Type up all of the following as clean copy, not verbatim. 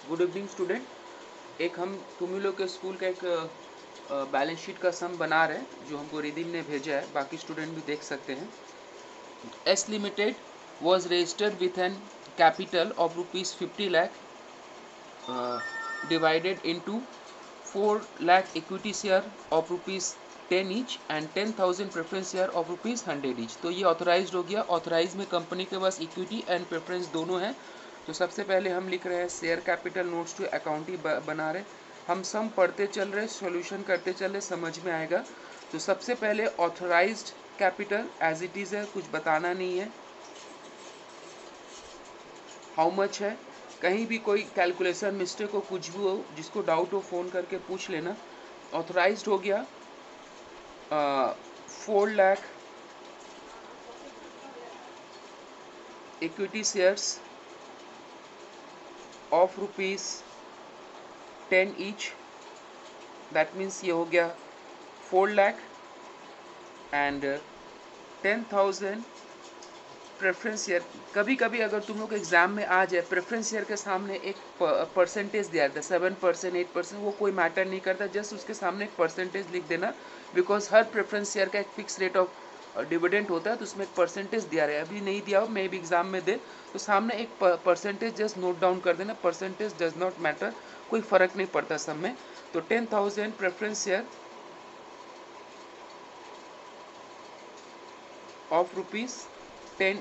Good evening student. एक हम तुम लोग के स्कूल का एक बैलेंस शीट का सम बना रहे हैं जो हमको रिदीम ने भेजा है, बाकी स्टूडेंट भी देख सकते हैं। S limited was registered with an capital of ₹50 lakh divided into 4 lakh equity share of ₹10 each and 10,000 preference share of ₹100 each। तो ये ऑथोराइज्ड हो गया। ऑथोराइज में कंपनी के पास इक्विटी एंड प्रेफरेंस दोनों हैं। तो सबसे पहले हम लिख रहे हैं share capital notes to account ही बना रहे। हम सम पढ़ते चल रहे, सॉल्यूशन करते चल रहे, समझ में आएगा। तो सबसे पहले authorised capital as it is है, कुछ बताना नहीं है। हाउ मच है, कहीं भी कोई कैलकुलेशन मिस्टेक हो, कुछ भी हो, जिसको डाउट हो फ़ोन करके पूछ लेना। ऑथराइज्ड हो गया 4 lakh equity shares of ₹10 each. That means ये हो गया 4 लाख एंड 10,000 प्रेफरेंस शेयर। कभी कभी अगर तुम लोग एग्जाम में आ जाए प्रेफरेंस शेयर के सामने एक परसेंटेज दिया जाता है, 7%, 8%, वो कोई मैटर नहीं करता, जस्ट उसके सामने एक परसेंटेज लिख देना। बिकॉज हर प्रेफरेंस शेयर का एक फिक्स रेट ऑफ डिविडेंड होता है, तो उसमें एक परसेंटेज दिया रहा है। अभी नहीं दिया हो, मे भी एग्जाम में दे, तो सामने एक परसेंटेज जस्ट नोट डाउन कर देना। परसेंटेज डज नॉट मैटर, कोई फर्क नहीं पड़ता सब में। तो 10,000 प्रेफरेंस शेयर ऑफ ₹10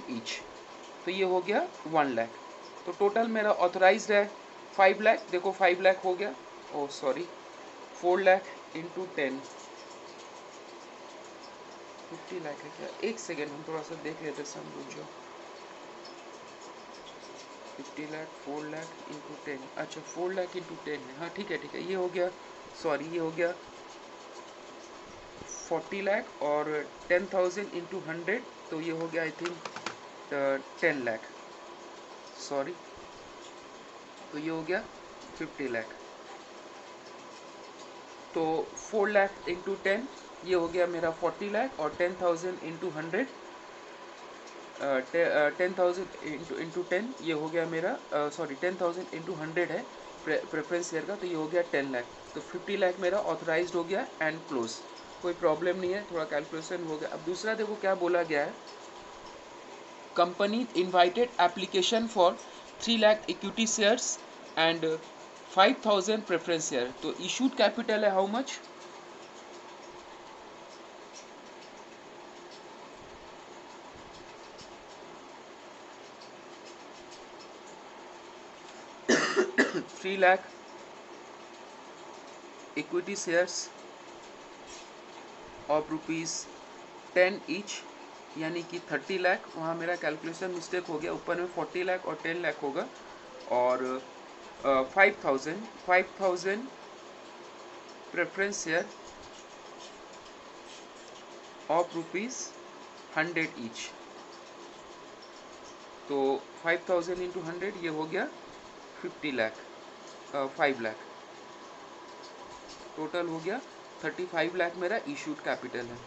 ईच, तो ये हो गया 1 लाख। तो टोटल मेरा ऑथराइज्ड है 5 लाख। देखो 5 लाख हो गया, ओ सॉरी 4 लाख इंटू 10, 50 लाख है क्या? एक सेकेंड, हम थोड़ा सा देख लेते, समझ जाओ। 50 लाख 4 लाख इंटू 10, अच्छा 4 लाख इंटू 10 है। हाँ ठीक है ठीक है, ये हो गया, सॉरी ये हो गया 40 लाख और 10,000 इंटू 100, तो ये हो गया आई थिंक 10 लाख, सॉरी, तो ये हो गया 50 लाख। तो 4 लाख इंटू 10 ये हो गया मेरा 40 लाख और 10,000 इंटू 100, 10,000 इंटू 10 ये हो गया मेरा, सॉरी 10,000 इंटू 100 है प्रेफरेंस शेयर का, तो ये हो गया 10 लाख। तो 50 लाख मेरा ऑथराइज्ड हो गया एंड क्लोज, कोई प्रॉब्लम नहीं है, थोड़ा कैलकुलेशन हो गया। अब दूसरा देखो क्या बोला गया है। Company invited application for 3 lakh equity shares and 5,000 preference share. तो इशूड कैपिटल है how much? $3 lakh equity shares of ₹10 each, यानी कि 30 लाख। वहाँ मेरा कैलकुलेशन मिस्टेक हो गया, ऊपर में 40 लाख और 10 लाख होगा। और 5,000 प्रेफरेंस शेयर ऑफ ₹100 ईच। तो 5,000 इंटू 100 ये हो गया 50 लाख, 5 लाख, टोटल हो गया 35 लाख मेरा इशूड कैपिटल है।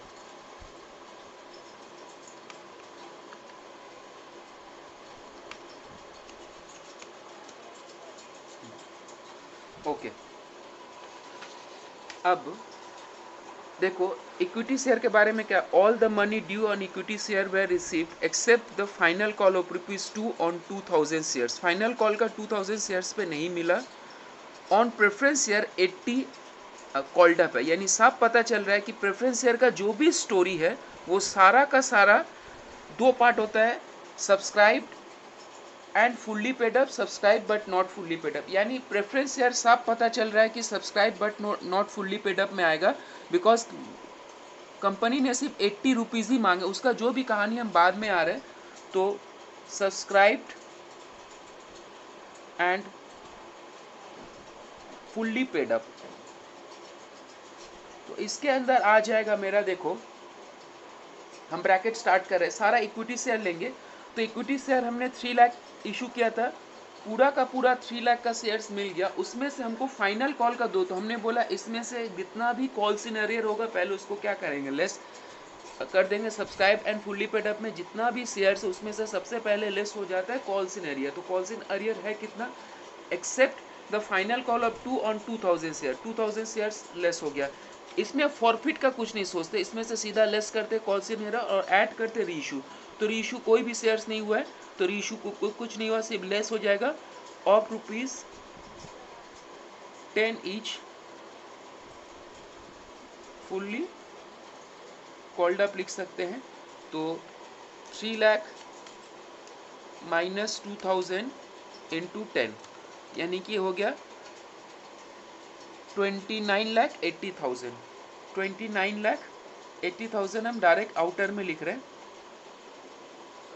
ओके, अब देखो इक्विटी शेयर के बारे में क्या। All the money due on equity share were received except the final call of ₹2 on 2,000 shares. Final call का 2,000 शेयर्स पे नहीं मिला। On preference share 80 called up है, यानी साफ पता चल रहा है कि प्रेफरेंस शेयर का जो भी स्टोरी है वो सारा का सारा दो पार्ट होता है, subscribed and fully paid up, subscribe but not fully paid up. यानी प्रेफरेंस शेयर साफ पता चल रहा है कि subscribe but not fully paid up में आएगा, बिकॉज कंपनी ने सिर्फ ₹80 ही मांगे। उसका जो भी कहानी हम बाद में आ रहे हैं, तो subscribed and fully paid up, तो इसके अंदर आ जाएगा मेरा। देखो हम ब्रैकेट स्टार्ट कर रहे हैं, सारा इक्विटी शेयर लेंगे। तो इक्विटी शेयर हमने 3 लाख इशू किया था, पूरा का पूरा 3 लाख का शेयर्स मिल गया। उसमें से हमको फाइनल कॉल का दो, तो हमने बोला इसमें से जितना भी कॉल सिनेरियर होगा पहले उसको क्या करेंगे, लेस कर देंगे subscribe and fully paid up में जितना भी शेयर्स है उसमें से सबसे पहले लेस हो जाता है कॉल्स इन एरियर। तो कॉल्स इन एरियर है कितना, except the final call of 2 on 2000 share, 2000 shares less हो गया। इसमें फॉरफिट का कुछ नहीं सोचते, इसमें से सीधा लेस करते कॉल्स इन एरियर और ऐड करते रीइशू। तो रीइशू कोई भी शेयर्स नहीं हुआ है, तो रीइशू को कुछ नहीं हुआ, सिर्फ लेस हो जाएगा of ₹10 each fully called up लिख सकते हैं। तो 3 लाख माइनस 2000 इंटू 10 यानी कि हो गया 29,80,000। 29,80,000 हम डायरेक्ट आउटर में लिख रहे हैं,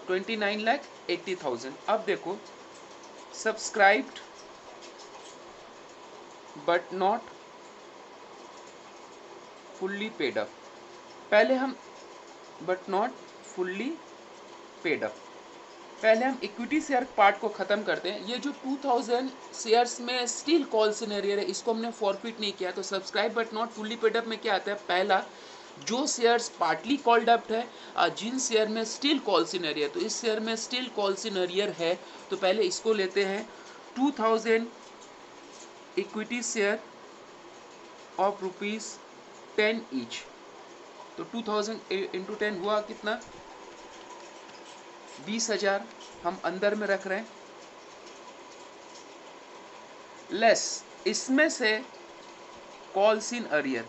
29,80,000। अब देखो subscribed but not fully paid up, पहले हम but not fully paid up, पहले हम इक्विटी शेयर पार्ट को खत्म करते हैं। ये जो 2000 शेयर्स में स्टिल कॉल सिनेरियर है, इसको हमने फॉरफिट नहीं किया। तो subscribe but not fully paid up में क्या आता है, पहला जो शेयर्स पार्टली कॉल्ड अप है, जिन शेयर में स्टिल कॉल सिनेरियर, तो इस शेयर में स्टिल कॉल सिनेरियर है, तो पहले इसको लेते हैं 2000 इक्विटी शेयर ऑफ ₹10 ईच। तो 2000 इंटू 10 हुआ कितना, 20,000 हम अंदर में रख रहे हैं, लेस इसमें से कॉल्स इन अरियर,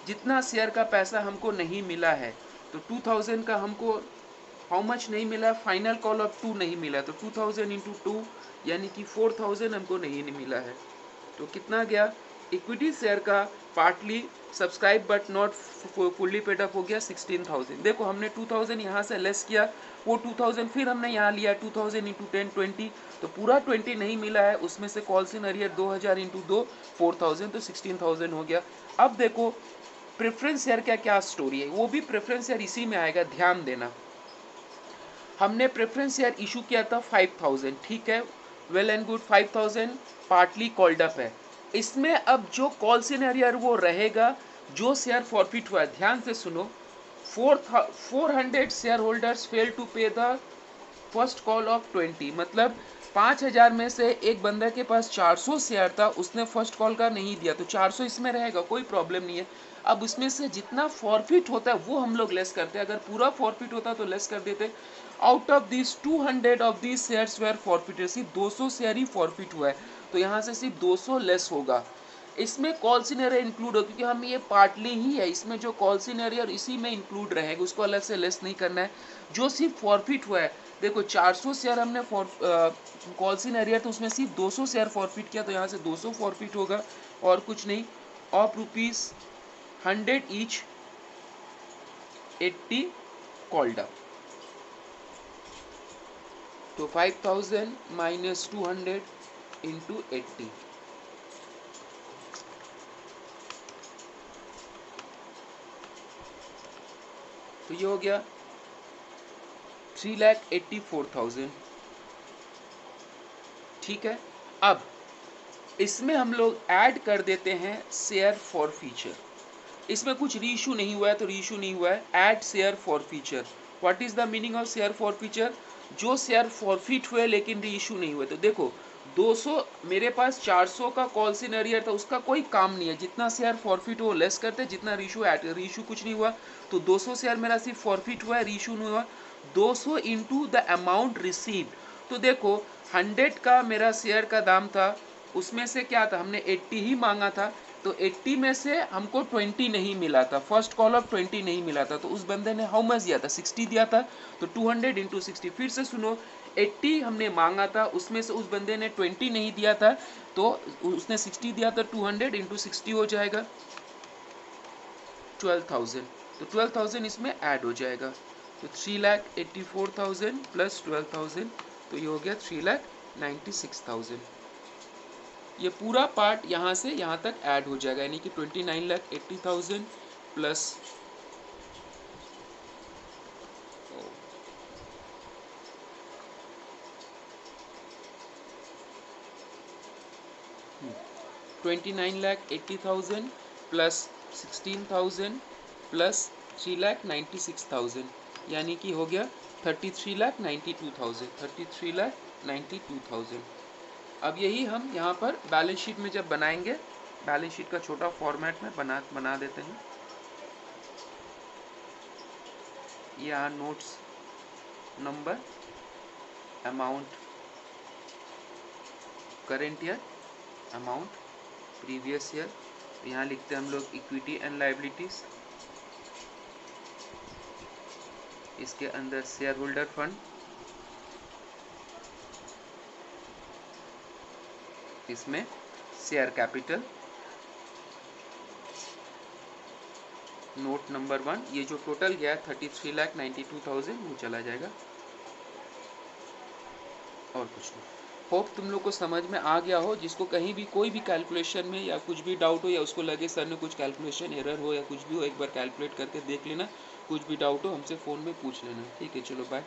जितना शेयर का पैसा हमको नहीं मिला है, तो 2000 का हमको हाउ मच नहीं मिला, फाइनल कॉल ऑफ 2 नहीं मिला, तो 2000 इंटू 2 यानी कि 4000 हमको नहीं मिला है। तो कितना गया, इक्विटी शेयर का partly subscribe but not fully paid up हो गया 16,000। देखो हमने 2000 यहाँ से लेस किया, वो 2000 फिर हमने यहाँ लिया 2000 इंटू 10 20, तो पूरा 20 नहीं मिला है, उसमें से कॉल्स इन अरियर 2000 इंटू 2 4000, तो 16,000 हो गया। अब देखो प्रेफरेंस शेयर का क्या स्टोरी है, वो भी प्रेफरेंस शेयर इसी में आएगा, ध्यान देना। हमने प्रेफरेंस शेयर इशू किया था 5000, ठीक है, well and good, 5000 partly called up है। इसमें अब जो कॉल सिनेरियर वो रहेगा जो शेयर फॉरफिट हुआ है, ध्यान से सुनो, 400 शेयर होल्डर्स फेल टू पे द फर्स्ट कॉल ऑफ 20, मतलब 5000 में से एक बंदा के पास 400 शेयर था, उसने फर्स्ट कॉल का नहीं दिया, तो 400 इसमें रहेगा, कोई प्रॉब्लम नहीं है। अब उसमें से जितना फॉरफिट होता है वो हम लोग लेस करते हैं, अगर पूरा फॉरफिट होता तो लेस कर देते। Out of this 200 of this shares where forfeited, सिर्फ 200 शेयर ही फॉरफिट हुआ है, तो यहाँ से सिर्फ 200 लेस होगा। इसमें कॉल सिनेरियर इंक्लूड हो, क्योंकि हम ये पार्टली ही है, इसमें जो कॉल सिनेरियर इसी में इंक्लूड रहेगा, उसको अलग से लेस नहीं करना है। जो सिर्फ फॉरफिट हुआ है, देखो 400 शेयर हमने कॉल सिनेरियर, तो उसमें सिर्फ 200 शेयर फॉरफिट किया, तो यहाँ से 200 फॉरफिट होगा और कुछ नहीं। ऑफ ₹100 ईच 80 कॉल्ड अप, तो 5000 माइनस 200 इंटू 80, तो ये हो गया 3,84,000, ठीक है। अब इसमें हम लोग ऐड कर देते हैं शेयर फॉर फीचर, इसमें कुछ रीइशू नहीं हुआ है तो रीइशू नहीं हुआ है, add share for feature. What is the meaning of share for feature, जो शेयर फॉरफिट हुए लेकिन रीइशू नहीं हुए। तो देखो 200, मेरे पास 400 का कॉल सिनेरियर था, उसका कोई काम नहीं है, जितना शेयर फॉरफिट हो लेस करते, जितना रीइशू ऐड, रीइशू कुछ नहीं हुआ, तो 200 शेयर मेरा सिर्फ फॉरफिट हुआ है, रीइशू नहीं हुआ। 200 इंटू द अमाउंट रिसीव्ड, तो देखो 100 का मेरा शेयर का दाम था, उसमें से क्या था, हमने 80 ही मांगा था, तो 80 में से हमको 20 नहीं मिला था, फर्स्ट कॉल ऑफ 20 नहीं मिला था, तो उस बंदे ने हाउ मच दिया था, 60 दिया था, तो 200 इंटू 60। फिर से सुनो, 80 हमने मांगा था, उसमें से उस बंदे ने 20 नहीं दिया था, तो उसने 60 दिया था, 200 इंटू 60 हो जाएगा 12,000, तो 12,000 इसमें ऐड हो जाएगा, तो 3,84,000 प्लस 12,000, तो ये हो गया 3,96,000। ये पूरा पार्ट यहाँ से यहाँ तक ऐड हो जाएगा, यानी कि 29,80,000 प्लस 29,80,000 प्लस 16,000 प्लस 33,96,000, यानी कि हो गया 33,92,000, 33,92,000। अब यही हम यहाँ पर बैलेंस शीट में जब बनाएंगे, बैलेंस शीट का छोटा फॉर्मेट में बना देते हैं। यहाँ notes number, amount current year, amount previous year, यहाँ लिखते हैं हम लोग इक्विटी एंड लायबिलिटीज, इसके अंदर शेयर होल्डर फंड, इसमें शेयर कैपिटल, नोट नंबर 1, ये जो टोटल गया 33,92,000 वो चला जाएगा और कुछ नहीं। होप तुम लोग को समझ में आ गया हो। जिसको कहीं भी कोई भी कैलकुलेशन में या कुछ भी डाउट हो, या उसको लगे सर ने कुछ कैलकुलेशन एरर हो या कुछ भी हो, एक बार कैलकुलेट करके देख लेना। कुछ भी डाउट हो हमसे फ़ोन में पूछ लेना। ठीक है, चलो बाय।